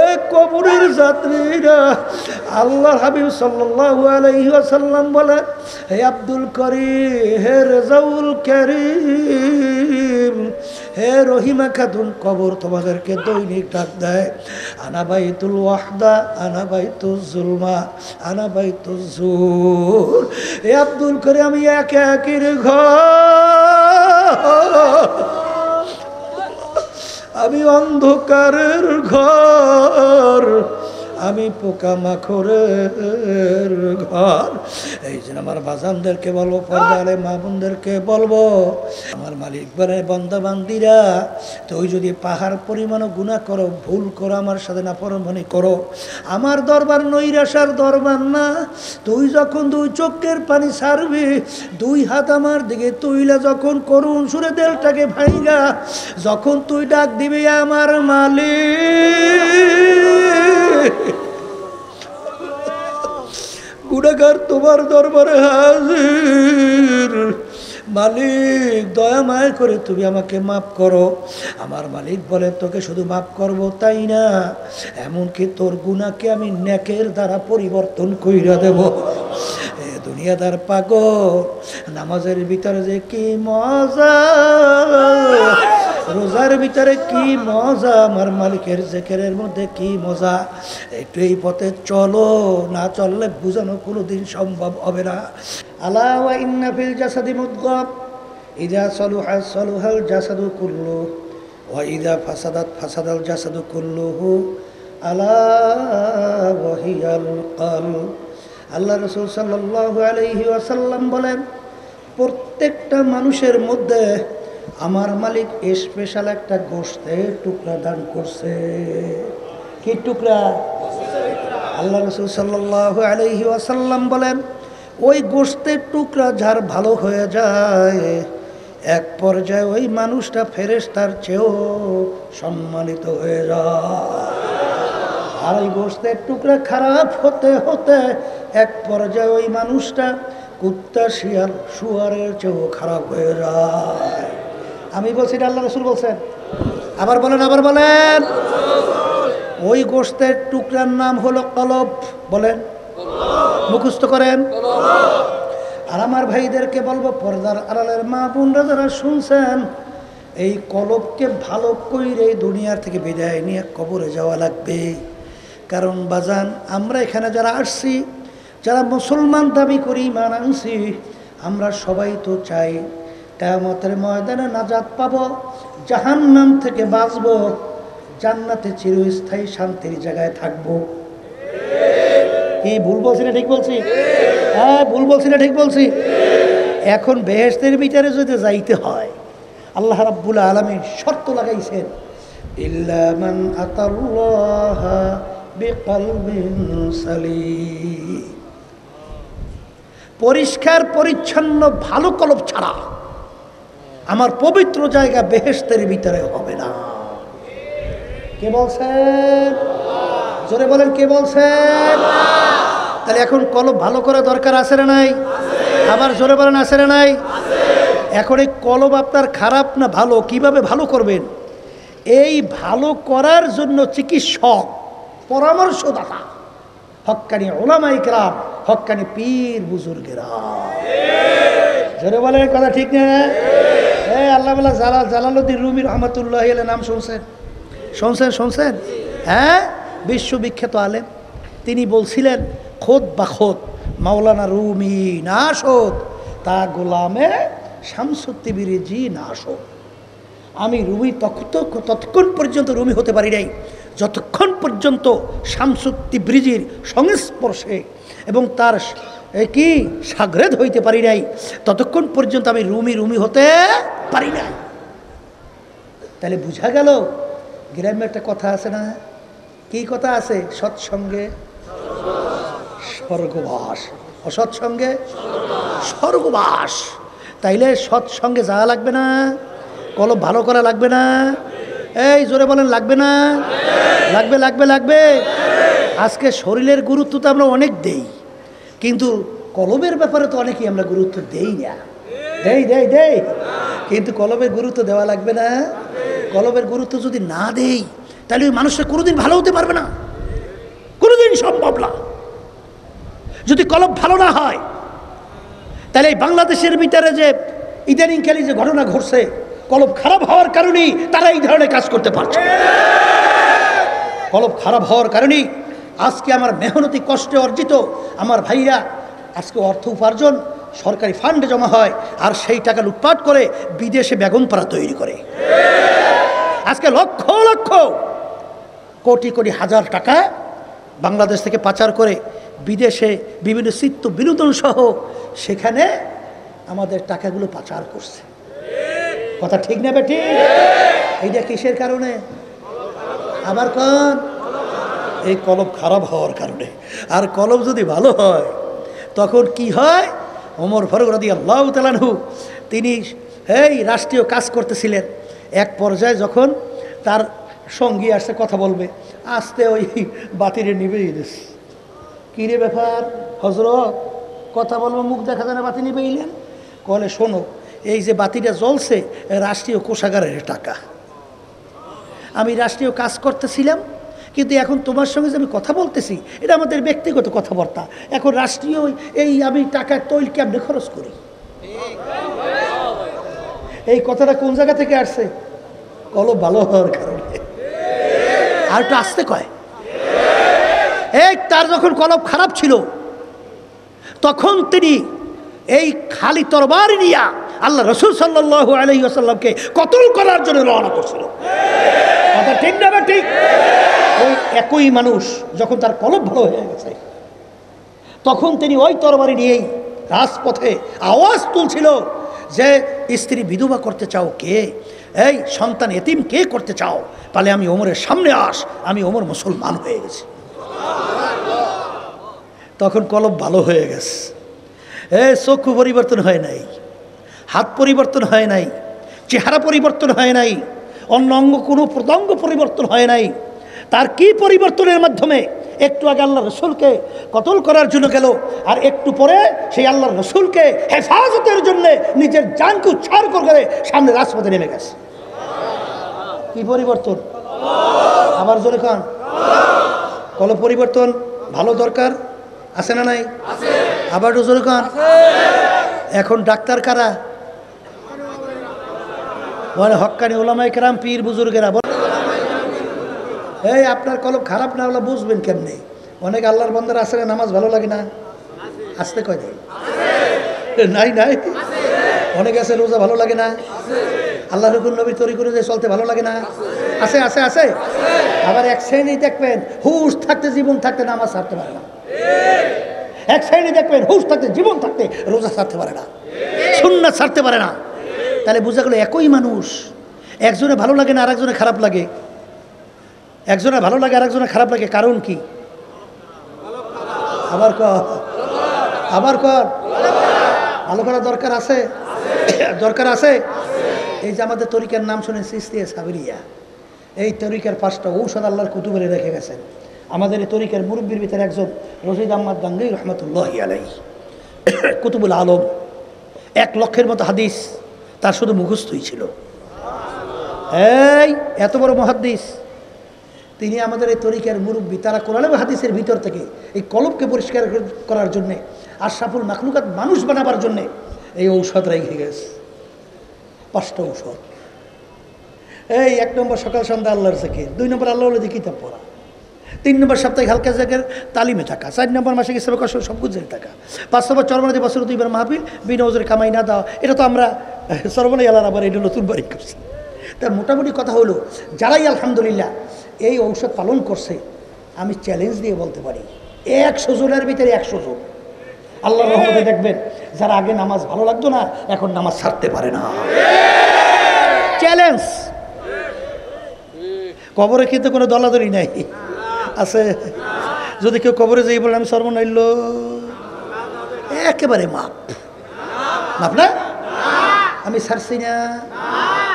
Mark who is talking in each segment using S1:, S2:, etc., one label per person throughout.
S1: এ কবরের যাত্রীরা, আল্লাহর হাবিব সাল্লাল্লাহু আলাইহি ওয়াসাল্লাম বলেন, হে আব্দুল করিম, হে রেজাউল করিম, হে রহিমা খাতুন, কবর তোমাদেরকে দৈনিক ডাক দেয়, আনা বাইতুল ওয়াহদা, আনা বাইতুল জুলমা, আনা বাইতুল জুর। হে আব্দুল করিম, আমি একের ঘর, আমি অন্ধকারের ঘর, আমি পোকামাকড়ের ঘর। এই জন্য আমার বাজানদেরকে বলবো, পর্দারে মা বোনদেরকে বলবো, আমার মালিক বলে, বান্দা বান্দিরা, তুই যদি পাহাড় পরিমাণও গুনাহ করো, ভুল করো, আমার সাথে নাফরমানি করো, আমার দরবার নৈরাশার দরবার না। তুই যখন দুই চোখের পানি ছাড়বি, দুই হাত আমার দিকে তুইলা যখন করুণ সুরে দেলটাকে ভাইগা যখন তুই ডাক দিবি, আমার মালিক, গুনাহগার তোমার দরবারে হাজির, মালিক দয়া মায়া করে তুমি আমাকে মাফ করো। আমার মালিক বলে, তোকে শুধু মাফ করব তাই না, এমনকি তোর গুনাহকে আমি নেকের দ্বারা পরিবর্তন কইরা দেব। এ দুনিয়াদার পাগল, নামাজের ভিতরে যে কি মজা, রোজার ভিতরে কি মজা, আমার মালিকের জিকিরের মধ্যে কি মজা। একটু এই পথে চলো, না চললে বুঝানো কোনোদিন সম্ভব হবে না। আলা ওয়া ইন্না ফিল জাসাদি মুদগাহ, ইযা সালুহা সালুহাল জাসাদু কুল্লুহু ওয়া ইযা ফাসাদাত ফাসাদাল জাসাদু কুল্লুহু আলা ওয়া হিয়াল কলব। আল্লাহ রাসূল সাল্লাল্লাহু আলাইহি ওয়াসাল্লাম বলেন, প্রত্যেকটা মানুষের মধ্যে আমার মালিক স্পেশাল একটা গোশতের টুকরা দান করছে। কি টুকরা? আল্লাহ রাসূল সাল্লাল্লাহু আলাইহি ওয়াসাল্লাম বলেন, ওই গোশতের টুকরা যার ভালো হয়ে যায়, এক পর্যায়ে ওই মানুষটা ফেরেশতার চেয়েও সম্মানিত হয়ে যায়। আর ওই গোশতের টুকরা খারাপ হতে হতে এক পর্যায়ে ওই মানুষটা কুত্তা, শিয়াল, শুয়ারের চেয়েও খারাপ হয়ে যায়। আমি বলছি, আল্লাহ রাসূল বলছেন। আবার বলেন, আবার বলেন। ওই গোশতের টুকরার নাম হলো কলব। বলেন, মুখস্থ করেন। আর আমার ভাইদেরকে বলবো, পর্দার আড়ালের মা বোনরা যারা শুনছেন, এই কলবকে ভালো কইরে এই দুনিয়ার থেকে বিদায় নিয়ে কবরে যাওয়া লাগবে। কারণ বাজান, আমরা এখানে যারা আসছি, যারা মুসলমান দাবি করি, ঈমান আনছি, আমরা সবাই তো চাই কিয়ামতের ময়দানে নাজাত পাবো, জাহান্নাম থেকে বাঁচবো, জান্নাতে চিরস্থায়ী শান্তির জায়গায় থাকবো। কি ভুল বলছি না ঠিক বলছি? হ্যাঁ, ভুল বলছি না ঠিক বলছি? এখন বেহেশতের ভিতরে যদি যাইতে হয়, আল্লাহ রাব্বুল আলামিন শর্ত লাগাইছেন, ইল্লা মান আতাল্লাহ বিকলবিন সালিম। পরিষ্কার পরিচ্ছন্ন ভালো কলব ছাড়া আমার পবিত্র জায়গা বেহেশতের ভিতরে হবে না। কে বলছেন? জোরে বলেন, কে বলছেন? তাহলে এখন কলব ভালো করা দরকার আছে না নাই? আবার জোরে বলেন, আছে না নাই? এখন এই কলব আপনার খারাপ না ভালো, কিভাবে ভালো করবেন? এই ভালো করার জন্য চিকিৎসক, পরামর্শদাতা, হক্কানি উলামায়ে কেরাম, হক্কানি পীর বুজুর্গেরা। জোরে বলেন, কথা ঠিক না? আল্লাহ জালালউদ্দিন রুমি রহমাতুল্লাহ আলাইহি নাম শুনছেন? শুনছেন? শুনছেন? হ্যাঁ, বিশ্ববিখ্যাত আলেম। তিনি বলছিলেন, খোদ বা খোদ মাওলানা রুমি না শোধ, তা গোলামে শামসুত্তিবিরিজি না শোধ। আমি রুমি ততক্ষণ পর্যন্ত রুমি হতে পারি নাই, যতক্ষণ পর্যন্ত শামসুত্তিবিরিজির সংস্পর্শে এবং তার কি সাগরেদ হইতে পারি নাই, ততক্ষণ পর্যন্ত আমি রুমি হতে পারি নাই। তাহলে বুঝা গেল, গ্রামে একটা কথা আছে না? কি কথা আছে? সৎসঙ্গে স্বর্গবাস, অসৎসঙ্গে স্বর্গবাস। তাইলে সৎসঙ্গে যাওয়া লাগবে না? কলব ভালো করা লাগবে না? এই জোরে বলেন, লাগবে না? লাগবে, লাগবে, লাগবে। আজকে শরীরের গুরুত্ব তো আমরা অনেক দেই, কিন্তু কলবের ব্যাপারে তো অনেকেই আমরা গুরুত্ব দেই না। দেই, কিন্তু কলবের গুরুত্ব দেওয়া লাগবে না? কলবের গুরুত্ব যদি না দেই, তাহলে ওই মানুষটা কোনোদিন ভালো হতে পারবে না, কোনোদিন সম্ভব না। যদি কলব ভালো না হয় তাহলে এই বাংলাদেশের ভিতরে যে ইদানিংকালে যে ঘটনা ঘটছে, কলব খারাপ হওয়ার কারণেই তারা এই ধরনের কাজ করতে পারছে। কলব খারাপ হওয়ার কারণেই আজকে আমার মেহনতি কষ্টে অর্জিত আমার ভাইরা আজকে অর্থ উপার্জন সরকারি ফান্ডে জমা হয়, আর সেই টাকা লুটপাট করে বিদেশে বেগমপাড়া তৈরি করে। আজকে লক্ষ লক্ষ কোটি কোটি হাজার টাকা বাংলাদেশ থেকে পাচার করে বিদেশে বিভিন্ন চিত্ত বিনোদন সহ সেখানে আমাদের টাকাগুলো পাচার করছে। কথা ঠিক না বেটি? এইটা কিসের কারণে? আবার কোন? এই কলব খারাপ হওয়ার কারণে। আর কলব যদি ভালো হয় তখন কি হয়? ওমর ফারুক রাদিয়াল্লাহু তাআলা আনহু তিনি এই রাষ্ট্রীয় কাজ করতেছিলেন, এক পর্যায়ে যখন তার সঙ্গী আসছে কথা বলবে, আসতে ওই বাতিরে নিবে দিস। কী রে ব্যাপার হজরত, কথা বলবো মুখ দেখা যায় না, বাতি নিবে এলেন? কলে শোনো, এই যে বাতিটা জ্বলছে রাষ্ট্রীয় কোষাগারের টাকা। আমি রাষ্ট্রীয় কাজ করতেছিলাম, কিন্তু এখন তোমার সঙ্গে যে আমি কথা বলতেছি এটা আমাদের ব্যক্তিগত কথাবার্তা। এখন রাষ্ট্রীয় এই আমি টাকার তৈল কেমনে খরচ করি? এই কথাটা কোন জায়গা থেকে আসছে? কলব ভালো হওয়ার কারণে। আর একটু আসতে কয়, এই তার যখন কলব খারাপ ছিল তখন তিনি এই খালি তরবারি নিয়া আল্লাহ রসুল সাল্লাল্লাহু আলাইহি ওয়াসাল্লামকে কতল করার জন্য রওনা করছিল। কথা ঠিক না বা ঠিক? ওই একই মানুষ যখন তার কলব ভালো হয়ে গেছে তখন তিনি ওই তরবারি নিয়েই রাজপথে আওয়াজ তুলছিল যে স্ত্রী বিধবা করতে চাও কে? এই সন্তান এতিম কে করতে চাও? তাহলে আমি ওমরের সামনে আস, আমি ওমর মুসলমান হয়ে গেছি। তখন কলব ভালো হয়ে গেছে। চক্ষু পরিবর্তন হয় নাই, হাত পরিবর্তন হয় নাই, চেহারা পরিবর্তন হয় নাই, অন্য অঙ্গ কোনো প্রত্যঙ্গ পরিবর্তন হয় নাই। তার কি পরিবর্তনের মাধ্যমে? একটু আগে আল্লাহ রসুলকে কতল করার জন্য গেল, আর একটু পরে সেই আল্লাহ রসুলকে হেফাজতের জন্য নিজের জানকে উৎসর্গ করে সামনে রাজপথে নেমে গেছে। কি পরিবর্তন? আবার জোরে কান। কল পরিবর্তন ভালো দরকার আছে না নাই? আবার জোরে কান। এখন ডাক্তার কারা? বলে হক্কানি ওলামায়ে কেরাম, পীর বুজুর্গেরা। এই আপনার কলব খারাপ না হলে বুঝবেন কেমনে? অনেক আল্লাহর বান্দারা আছে নামাজ ভালো লাগে না, আসতে কয় দেয় নাই নাই। অনেক আছে রোজা ভালো লাগে না, আল্লাহ রকুল নবীর তরিকা অনুযায়ী চলতে ভালো লাগে না, আছে আছে আছে। আবার এক শ্রেণী দেখবেন হুশ থাকতে জীবন থাকতে নামাজ ছাড়তে পারে না, এক শ্রেণী দেখবেন হুশ থাকতে জীবন থাকতে রোজা ছাড়তে পারে না, সুন্নাত ছাড়তে পারে না। তাহলে বোঝা গেল একই মানুষ, একজনে ভালো লাগে না আরেকজনে খারাপ লাগে, একজনের ভালো লাগে আরেকজনের খারাপ লাগে। কারণ কি? আবার কর, আবার কর। ভালো করার দরকার আছে, দরকার আছে। এই যে আমাদের তরিকার নাম শুনে চিশতিয়া সাবরিয়া, এই তরিকার 5টা ঔষধ আল্লাহর কুতুবে রেখে গেছেন। আমাদের এই তরিকার মুরব্বীর ভিতরে একজন রশিদ আহমদ গাঙ্গুই রহমতুল্লাহি আলাইহি, কুতুবুল আলম, 1 লক্ষের মতো হাদিস তার শুধু মুখস্থই ছিল। এই এত বড় মুহাদ্দিস, তিনি আমাদের এই তরিকার মুরব্বী। তারা কোরআন এবং হাদিসের ভিতর থেকে এই কলবকে পরিষ্কার করার জন্যে, আশরাফুল মাখলুকাত মানুষ বানাবার জন্যে এই ঔষধ রেখে গেছে। 5টা ঔষধ। এই 1 নম্বর সকাল সন্ধ্যা আল্লাহর জিকির, 2 নম্বর আল্লাহ ওয়ালিদের কিতাব পড়া, 3 নম্বর সাপ্তাহিক হালকা জায়গার তালিমে থাকা, 4 নম্বর মাসে ইসলামিক সব কিছু থাকা, 5 নম্বর চরমনাদি বছর 2বার মাহফিল, বিনা ওজরে কামাই না দেওয়া। এটা তো আমরা চরমনাই আল্লাহর আবার এটা নতুন বাড়ি করছি। তার মোটামুটি কথা হলো, যারাই আলহামদুলিল্লাহ এই ঔষধ পালন করছে, আমি চ্যালেঞ্জ দিয়ে বলতে পারি 100 জনের ভিতরে 100 জন আল্লাহর রহমতে দেখবেন যারা আগে নামাজ ভালো লাগতো না এখন নামাজ ছাড়তে পারে না। চ্যালেঞ্জ। কবরে কিন্তু কোনো দলাদলি নাই, আছে। যদি কেউ কবরে যাই বলে আমি সর্বনাইল, একেবারে মাপ মাপ না। আমি ছাড়ছি না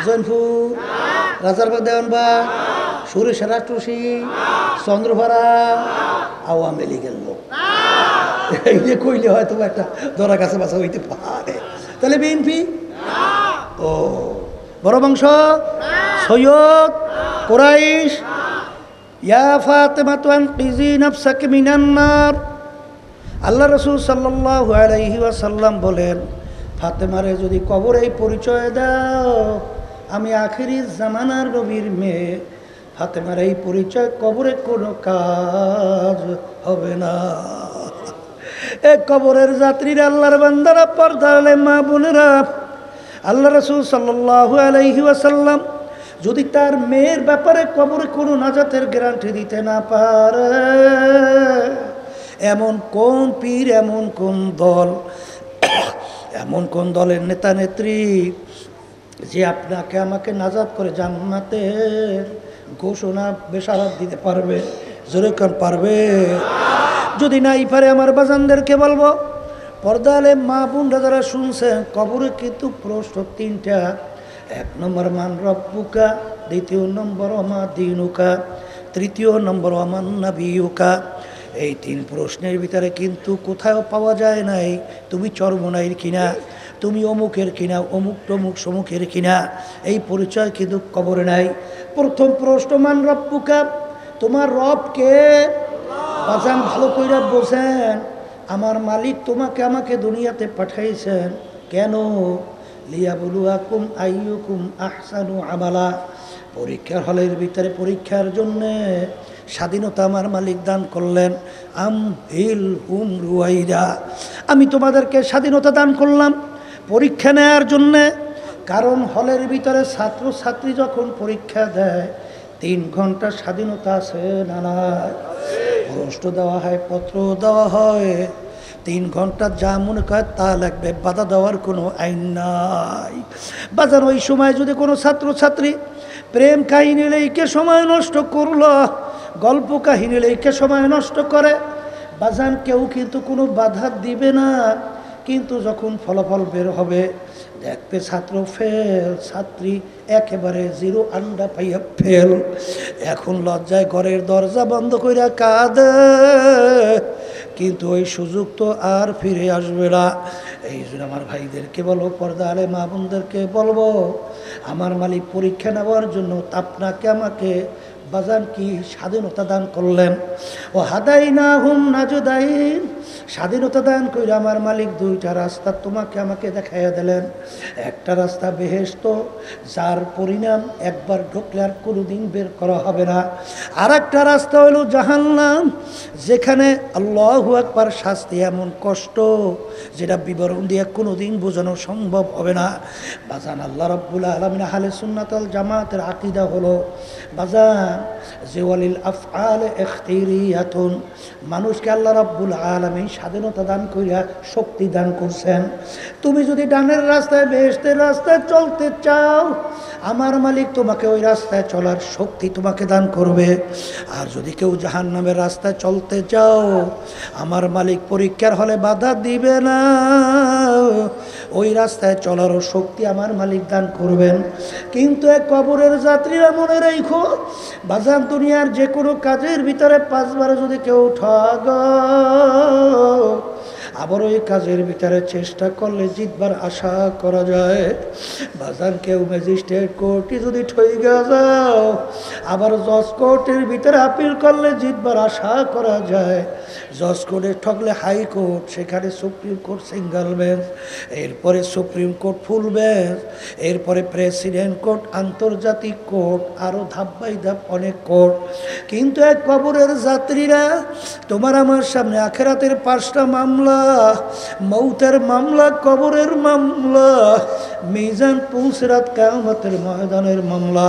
S1: জৈনপুর, রাজারবাগ, দেওয়ানবাগ, সুরেশ রাষ্ট্রসী, চন্দ্রপাড়া, আওয়ামী লীগের লোক। এই যে কইলে হয়তো একটা ধরা কাছে বাসা হইতে পারে। তাহলে বিএনপি, ও বড় বংশ, সৈয়দ, কোরাইশ, ইয়া ফাতেমাতু আনকিজি নাফসাকি মিনান নার। আল্লাহ রাসূল সাল্লাল্লাহু আলাইহি ওয়াসাল্লাম বলেন, ফাতেমারে যদি কবরেই পরিচয় দাও আমি আখিরি জামানার নবীর মেয়ে, ফাতেমার এই পরিচয় কবরে কোনো কাজ হবে না। এ কবরের যাত্রীরা, আল্লাহর বান্দারা, পর্দালে মা বোনেরা, আল্লাহ রাসূল সাল্লাল্লাহু আলাইহি ওয়াসাল্লাম যদি তার মেয়ের ব্যাপারে কবরে কোনো নাজাতের গ্যারান্টি দিতে না পারে, এমন কোন পীর, এমন কোন দল, এমন কোন দলের নেতা নেত্রী যে আপনাকে আমাকে নাজাত করে জান্নাতের ঘোষণা বেশারাত দিতে পারবে? জোরে কোন পারবে? যদি নাই পারে আমার বাজানদেরকে বলবো, পর্দালে মা বোনরা যারা শুনছেন, কবরে কিন্তু প্রশ্ন তিনটা। এক নম্বর মান রব্বুকা, দ্বিতীয় নম্বর আমা দীনুকা, তৃতীয় নম্বর আমান নাবিয়ুকা। এই তিন প্রশ্নের ভিতরে কিন্তু কোথাও পাওয়া যায় নাই তুমি চরমনাইয়ের কিনা, তুমি অমুকের কিনা, অমুক টমুক সমুখের কিনা, এই পরিচয় কিন্তু কবরে নাই। প্রথম প্রশ্ন মান রব্বুকা, তোমার রব কে? বাজান ভালো কইরা বোঝেন, আমার মালিক তোমাকে আমাকে দুনিয়াতে পাঠাইছেন কেন? লিয়াবলুয়াকুম আইয়ুকুম আহসানু আমালা। পরীক্ষার হলের ভিতরে পরীক্ষার জন্যে স্বাধীনতা আমার মালিক দান করলেন। আম হিল হুম রুয়াইরা, আমি তোমাদেরকে স্বাধীনতা দান করলাম পরীক্ষা নেয়ার জন্যে। কারণ হলের ভিতরে ছাত্রছাত্রী যখন পরীক্ষা দেয় 3 ঘন্টা স্বাধীনতা আছে না নাই? প্রশ্ন দেওয়া হয়, পত্র দেওয়া হয়, 3 ঘন্টা যা মনে করে তা লাগবে, বাধা দেওয়ার কোনো আইন নাই। বাজার ওই সময় যদি কোনো ছাত্রছাত্রী প্রেম কাহিনী লেখে সময় নষ্ট করলো, গল্প কাহিনী লেখে সময় নষ্ট করে, বাজান কেউ কিন্তু কোনো বাধা দিবে না। কিন্তু যখন ফলাফল বের হবে দেখবে ছাত্র ফেল, ছাত্রী একেবারে 0 আন্ডা পাইয়া ফেল। এখন লজ্জায় ঘরের দরজা বন্ধ কইরা কাঁদে, কিন্তু ওই সুযোগ তো আর ফিরে আসবে না। এই জন্য আমার ভাইদেরকে বলবো, পর্দা আলে মা বোনদেরকে বলবো, আমার মালিক পরীক্ষা নেওয়ার জন্য আপনাকে আমাকে বাজান কি স্বাধীনতা দান করলেন। ও হাদাইনা হুম নাজুদাইন, স্বাধীনতা দান করে আমার মালিক 2টা রাস্তা তোমাকে আমাকে দেখাইয়া দিলেন। একটা রাস্তা বেহেশত, যার পরিণাম একবার ঢুকলে আর কোনোদিন বের করা হবে না। আর একটা রাস্তা হলো জাহান্নাম, যেখানে আল্লাহু আকবার শাস্তি এমন কষ্ট যেটা বিবরণ দিয়ে কোনোদিন বোঝানো সম্ভব হবে না। বাজান আল্লাহ রাব্বুল আলামিন আহলে সুন্নাত ওয়াল জামাতের আকীদা হলো বাজান যে ওয়ালিল আফআল ইখতিরিয়াতুন, মানুষকে আল্লাহ রাব্বুল আলামিন স্বাধীনতা দান কইরা শক্তি দান করছেন। তুমি যদি ডানের রাস্তায় বেহেশতের রাস্তায় চলতে চাও, আমার মালিক তোমাকে ওই রাস্তায় চলার শক্তি তোমাকে দান করবে। আর যদি কেউ জাহান্নামের রাস্তায় চলতে চাও, আমার মালিক পরীক্ষার হলে বাধা দিবে না, ওই রাস্তায় চলারও শক্তি আমার মালিক দান করবেন। কিন্তু এক কবরের যাত্রীরা মনে রেখো বাজান, দুনিয়ার যে কোনো কাজের ভিতরে 5 বার যদি কেউ ঠগ, আবার ওই কাজের ভিতরে চেষ্টা করলে জিতবার আশা করা যায়। বাজান কেউ ম্যাজিস্ট্রেট কোর্টে যদি ঠইগা যাও, আবার জজ কোর্টের ভিতরে আপিল করলে জিতবার আশা করা যায়। জজ কোর্টে ঠকলে হাইকোর্ট, সেখানে সুপ্রিম কোর্ট সিঙ্গেল বেঞ্চ, এরপরে সুপ্রিম কোর্ট ফুল বেঞ্চ, এরপরে প্রেসিডেন্ট কোর্ট, আন্তর্জাতিক কোর্ট, আরও ধাপ বাই ধাপ অনেক কোর্ট। কিন্তু এক কবরের যাত্রীরা, তোমার আমার সামনে আখেরাতের 5টা মামলা, মৌতের মামলা, কবরের মামলা, মিজান পুলসিরাত কিয়ামতের ময়দানের মামলা।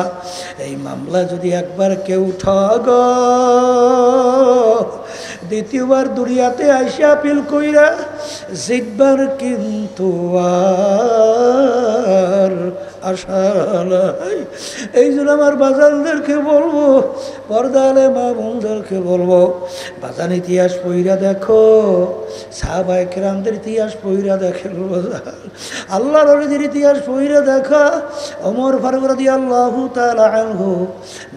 S1: এই মামলা যদি একবার কেউ ঠগ, দ্বিতীয়বার দুনিয়াতে আইসা আপিল কইরা জিতবার কিন্তু আর আশা নাই। এই জন্য আমার বাজানদেরকে বলবো, পর্দালে মা বোনদেরকে বলবো, বাজান ইতিহাস পইরা দেখো, সাহাবায়ে কেরামদের ইতিহাস পইরা দেখেন, আল্লাহর ওলিদের ইতিহাস পইরা দেখা। ওমর ফারুক রাদিয়াল্লাহু তাআলা আনহু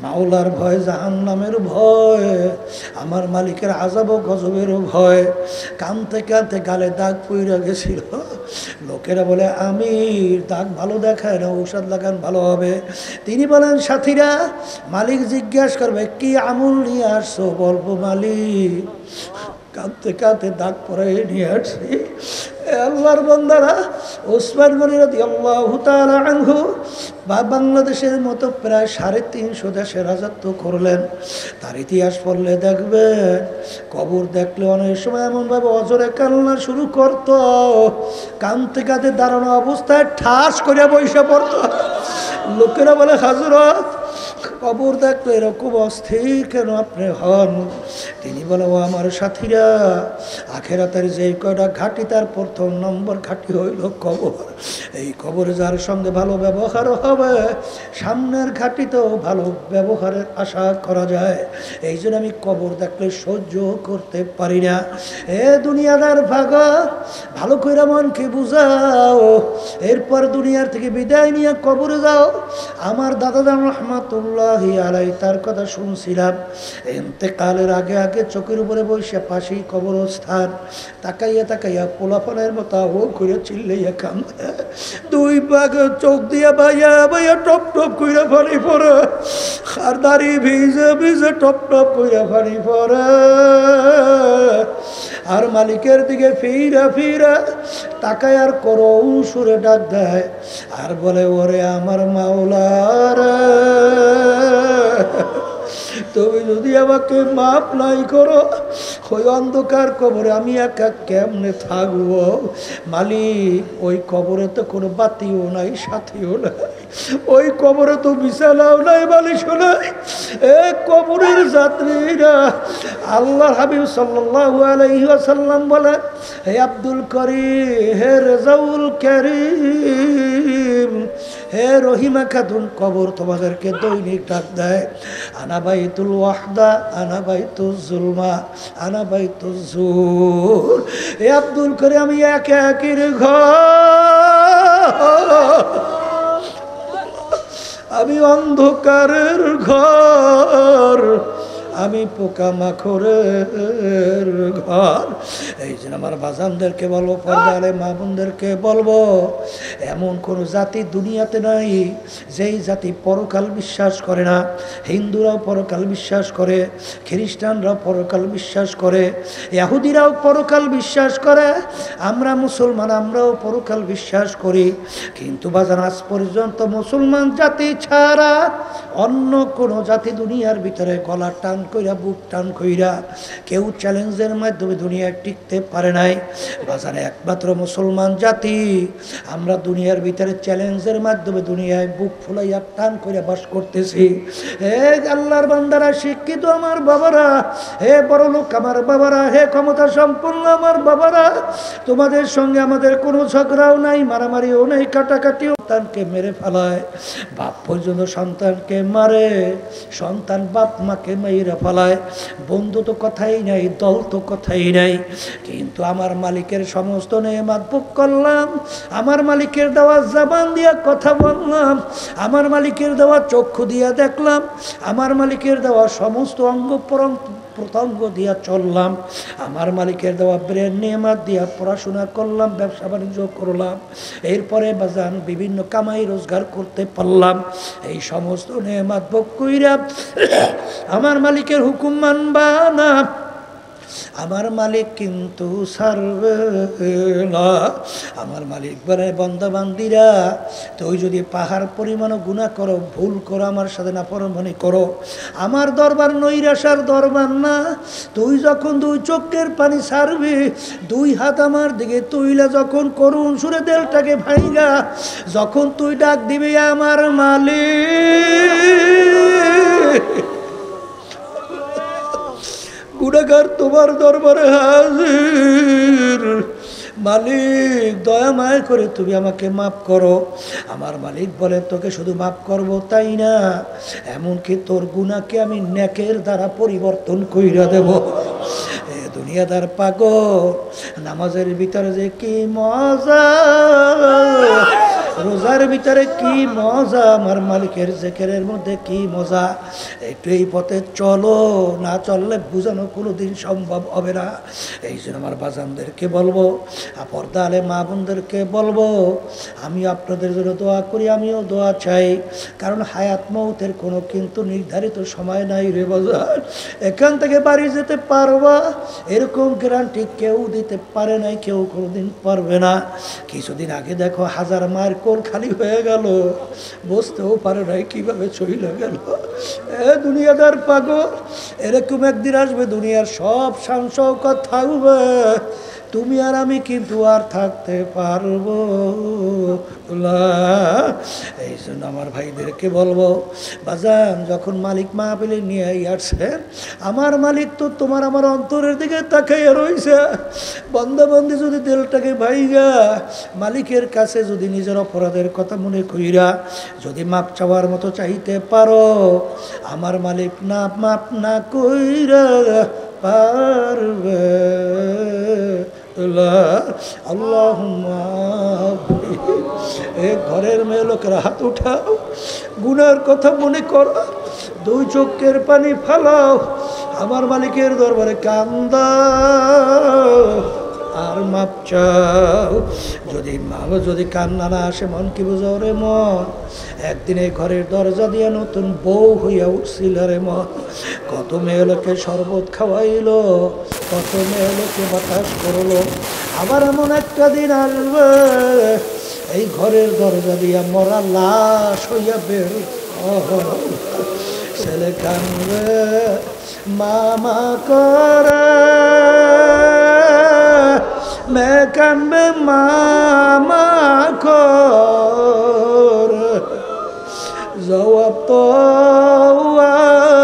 S1: মাওলার ভয়, জাহান্নামের ভয়, আমার মালিকের আযাব ও গজবের ভয়, কাঁদতে কাঁদতে গালে দাগ পইরা গেছিল। লোকেরা বলে আমি দাগ ভালো দেখায় না, ঔষধ লাগান ভালো হবে। তিনি বলেন সাথীরা, মালিক জিজ্ঞাসা করবে কি আমল নিয়ে আসছো? বলবো মালিক কাঁদতে কাঁদতে দাগ পরাই নিয়ে আসছি। আল্লাহর বান্দারা, ওসমান গনি রাদিয়াল্লাহু তাআলা আনহু বাংলাদেশের মতো প্রায় 350 দেশে রাজত্ব করলেন। তার ইতিহাস পড়লে দেখবেন, কবর দেখলে অনেক সময় এমনভাবে অজরে কান্না শুরু করত, কাঁদতে কাঁদতে দাঁড়ানো অবস্থায় ঠাস করে বসে পড়ত। লোকেরা বলে হযরত কবর দেখলে এরকম অস্থির কেন আপনি হন? তিনি বলে, ও আমার সাথীরা, আখেরাতের যে কয়টা ঘাঁটি তার প্রথম নম্বর ঘাঁটি হইল কবর। এই কবরে যার সঙ্গে ভালো ব্যবহার হবে, সামনের ঘাঁটিতেও ভালো ব্যবহারের আশা করা যায়। এই জন্য আমি কবর দেখলে সহ্য করতে পারি না। এ দুনিয়াদার ভাগা, ভালো করে মনকে বুঝাও, এরপর দুনিয়ার থেকে বিদায় নিয়ে কবরে যাও। আমার দাদাদান রহমাতুল্লাহি আলাইহি তার কথা শুনছিলাম, ইন্তেকালের আগে আগে চোখের উপরে বসে পাশেই কবরস্থান, তাকাইয়া তাকাইয়া পোলাপানের মতো ও করে চিল্লাইয়া কান্দে, দুই ভাগ চোখ দিয়া বাইয়া বাইয়া টপ টপ কইরা পানি পড়ে, আর দাড়ি ভিজে ভিজে টপ টপ কইরা পানি পড়ে। আর মালিকের দিকে ফিরা ফিরা তাকায় আর করুণ সুরে ডাক দেয় আর বলে, ওরে আমার মাওলার, তুমি যদি আমাকে মাফ নাই করো, ওই অন্ধকার কবরে আমি একা কেমনে থাকবো? মালিক, ওই কবরে তো কোনো বাতিও নাই, সাথীও নাই, ওই কবরে তো বিছানাও নাই, বালিশও নাই। এ কবরের যাত্রীরা, আল্লাহ হাবিব সাল্লাল্লাহু আলাইহি ওয়াসাল্লাম বলে, হে আব্দুল করিম, হে রেজাউল করিম, হে রহিমা খাতুন, কবর তোমাদেরকে দৈনিক ডাক দেয়, আনা বাইতুল ওয়াহদা, আনা বাইতুল জুলমা, আনা বাইতুল জুর। হে আব্দুল করিম, আমি এক একের ঘর, আমি অন্ধকারের ঘর, আমি পোকামাকড়ের ঘর। এই জন্য আমার বাজানদেরকে বলবো, পর্দারে মা বোনদেরকে বলবো, এমন কোনো জাতি দুনিয়াতে নাই যেই জাতি পরকাল বিশ্বাস করে না। হিন্দুরাও পরকাল বিশ্বাস করে, খ্রিস্টানরাও পরকাল বিশ্বাস করে, ইহুদিরাও পরকাল বিশ্বাস করে, আমরা মুসলমান আমরাও পরকাল বিশ্বাস করি। কিন্তু বাজান, আজ পর্যন্ত মুসলমান জাতি ছাড়া অন্য কোনো জাতি দুনিয়ার ভিতরে গলা টান কইরা, বুক টান কইরা কেউ চ্যালেঞ্জের মাধ্যমে দুনিয়ায় টিকতে পারে নাই। বাজারে একমাত্র মুসলমান জাতি আমরা দুনিয়ার ভিতরে চ্যালেঞ্জের মাধ্যমে দুনিয়ায় বুক ফুলাইয়া টান কইরা বাস করতেছি। হে আল্লাহর বান্দারা, শিক্ষিত আমার বাবারা, হে বড় লোক আমার বাবারা, হে ক্ষমতা সম্পন্ন আমার বাবারা, তোমাদের সঙ্গে আমাদের কোনো ঝগড়াও নাই, মারামারিও নেই, কাটাকাটিও। সন্তানকে মেরে ফেলায়, বাপ পর্যন্ত সন্তানকে মারে, সন্তান বাপ মাকে মেরে ফেলায়, বন্ধু তো কথাই নাই, দল তো কথাই নাই। কিন্তু আমার মালিকের সমস্ত নেয়ামত ভোগ করলাম, আমার মালিকের দেওয়া জবান দিয়া কথা বললাম, আমার মালিকের দেওয়া চক্ষু দিয়া দেখলাম, আমার মালিকের দেওয়া সমস্ত অঙ্গ প্রত্যঙ্গ দিয়া চললাম, আমার মালিকের দেওয়া ব্রেন নেয়ামত দিয়া পড়াশোনা করলাম, ব্যবসা বাণিজ্য করলাম, এরপরে বাজান বিভিন্ন কামাই রোজগার করতে পারলাম। এই সমস্ত নেয়ামত ভোগ কইরা আমার মালিকের হুকুম মানবা না, আমার মালিক কিন্তু ছাড়বে না। আমার মালিক বলে, বান্দা বান্দিরা, তুই যদি পাহাড় পরিমাণ গুনাহ করো, ভুল করো, আমার সাথে নাফরমানি করো, আমার দরবার নৈরাশার দরবার না। তুই যখন দুই চোখের পানি ছাড়বি, দুই হাত আমার দিকে তুইলা যখন করুণ সুরে দেলটাকে ভাইগা যখন তুই ডাক দিবি, আমার মালিক, গুনাহগার তোমার দরবারে হাজির, মালিক দয়া মায়া করে তুমি আমাকে মাফ করো। আমার মালিক বলে, তোকে শুধু মাফ করব তাই না, এমনকি তোর গুনাহকে আমি নেকের দ্বারা পরিবর্তন কইরা দেব। এ দুনিয়াদার পাগল, নামাজের ভিতরে যে কি মজা, রোজার ভিতরে কি মজা, আমার মালিকের জিকিরের মধ্যে কি মজা। একটু এই পথে চলো, না চললে বোঝানো কোনোদিন সম্ভব হবে না। এই জন্য আমার বাজানদেরকে বলবো, পর্দা আলে মা বোনদেরকে বলবো, আমি আপনাদের জন্য দোয়া করি, আমিও দোয়া চাই। কারণ হায়াত মৌতের কোনো কিন্তু নির্ধারিত সময় নাই রে বাজার। এখান থেকে বাড়ি যেতে পারবা এরকম গ্যারান্টি কেউ দিতে পারে নাই, কেউ কোনোদিন পারবে না। কিছুদিন আগে দেখো হাজার মায়ের কোল খালি হয়ে গেল, বুঝতেও পারে নাই কীভাবে চলে গেল। দুনিয়াদার পাগল, এরকম একদিন আসবে দুনিয়ার সব শান শওকত থাকবে, তুমি আর আমি কিন্তু আর থাকতে পারবো না। এই জন্য আমার ভাইদেরকে বলবো, বাজান যখন মালিক মাহফিলে নিয়ে আসছেন, আমার মালিক তো তোমার আমার অন্তরের দিকে তাকাইয়া রইছে। বন্দাবন্দি যদি দিলটাকে ভাইগা মালিকের কাছে যদি নিজের অপরাধের কথা মনে কইরা যদি মাপ চাওয়ার মতো চাইতে পারো, আমার মালিক না মাপ না কইরা পারবে। আল্লাহুম্মা এ ঘরের মেয়ে লোকেরা হাত উঠাও, গুনার কথা মনে করো, দুই চোখের পানি ফালাও, আমার মালিকের দরবারে কান্দাও আর মাপ চাও। যদি কান্না না আসে, মন কি বুঝাও রে মন? একদিন এই ঘরের দরজা দিয়ে নতুন বউ হইয়া উঠছিল রে মন। কত মেয়ে লোকে শরবত খাওয়াইলো, কত মেয়ে লোকে বাতাস করলো। আবার এমন একটা দিন আসবে এই ঘরের দরজা দিয়া মরা লাশ হইয়া বের, ছেলে কানবে মামা করে, মেয়ে কানবে মামা করে, জবাব তো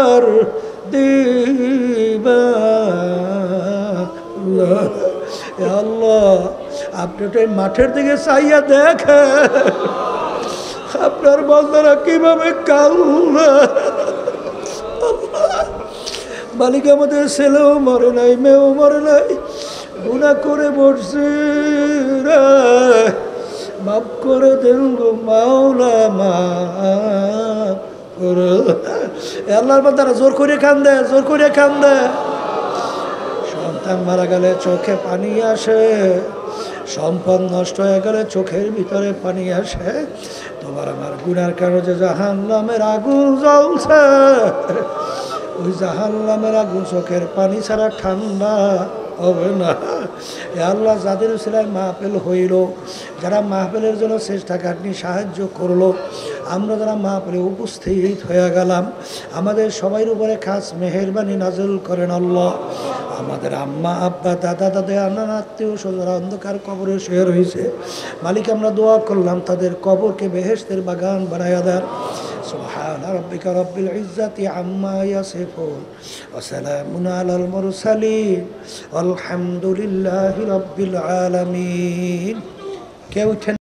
S1: আর দিবে আল্লাহ। আপনি তো মাঠের দিকে চাইয়া দেখে আপনার বান্দারা কিভাবে কাঁদবে। মালিক আমাদের ছেলেও মরে নাই, মেয়েও মরে নাই, গুনাহ করে বসছি রে, মাফ করে দেন গো মাওলা, মাফ করে। আল্লাহর বান্দারা জোর করে কান্দে, জোর করে কান্দে। সন্তান মারা গেলে চোখে পানি আসে, সম্পদ নষ্ট হয়ে গেলে চোখের ভিতরে পানি আসে। তোমার আমার গুনার কারণে যে জাহান্নামের আগুন জ্বলছে, ওই জাহান্নামের আগুন চোখের পানি ছাড়া ঠান্ডা হবে না। আল্লাহ যাদের ছিলেন মাহফিল হইল, যারা মাহফিলের জন্য চেষ্টা কাটনি সাহায্য করলো, আমরা যারা মাহফিলে উপস্থিত হয়ে গেলাম, আমাদের সবাই উপরে খাস মেহেরবানি নাজল করেন আল্লাহ। আমাদের আম্মা আব্বা দাদা দাদা নানা আত্মীয় স্বজনরা অন্ধকার কবরে শুয়ে রয়েছে, মালিক আমরা দোয়া করলাম তাদের কবরকে বেহেশতের বাগান বানায়া দেন। সুবহান রাব্বিকা রাব্বিল ইজ্জাতি আম্মা ইয়াসিফুন ওয়া সালামুন আলাল মুরসালিন ওয়ালহামদুলিল্লাহি রাব্বিল আলামিন। কেউ